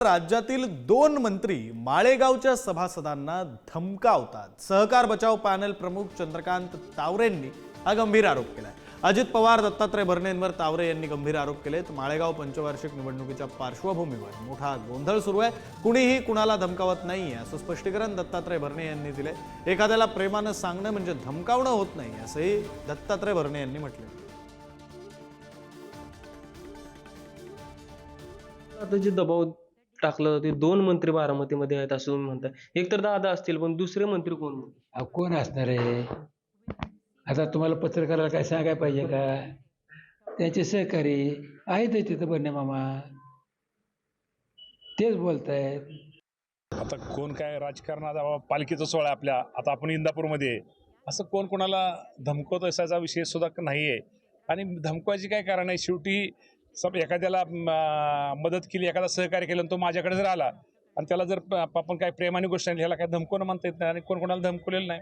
राज्यातील 2 मंत्री माळेगावच्या सभासदांना धमकावतात। सहकार बचाव पॅनल प्रमुख चंद्रकांत तावरेंनी हा गंभीर आरोप केलाय। अजित पवार, दत्तात्रय भरणेंवर तावरे यांनी गंभीर आरोप केलेत। माळेगाव पंचवार्षिक निवडणुकीच्या पार्श्वभूमीवर मोठा गोंधळ सुरू आहे। कुणीही कुणाला धमकावत नाहीये असं स्पष्टीकरण दत्तात्रय भरणे यांनी दिले। एखाद्याला प्रेमानं सांगणं म्हणजे धमकावणं होत नाही असंही दत्तात्रय भरणे यांनी म्हटले। आता जे दबाव टाकलं ते 2 मंत्री बारामतीमध्ये आहेत असं तुम्ही म्हणताय। एक तर दादा असतील पण दुसरे मंत्री कोण? कोण असणार आहे? आता तुम्हाला पत्रकाराला काय सांगायला पाहिजे का? त्याचे सहकारी आहेत तिथं बन्ने मामा, तेच बोलतायत। आता कोण काय राजकारणाचा पालखीचा सोहळा आपल्या आता आपण इंदापूरमध्ये असं कोण कोणाला धमकवत असायचा विषय सुद्धा नाही आहे। आणि धमकवायची काय कारण आहे? शेवटी सब एखाद्याला मदत केली, एखादा सहकार्य केलं आणि तो माझ्याकडे जर आला आणि त्याला जर आपण काय प्रेमाने गोष्ट ह्याला काय धमकवणं म्हणता येत नाही आणि कोण कोणाला धमकवलेलं नाही।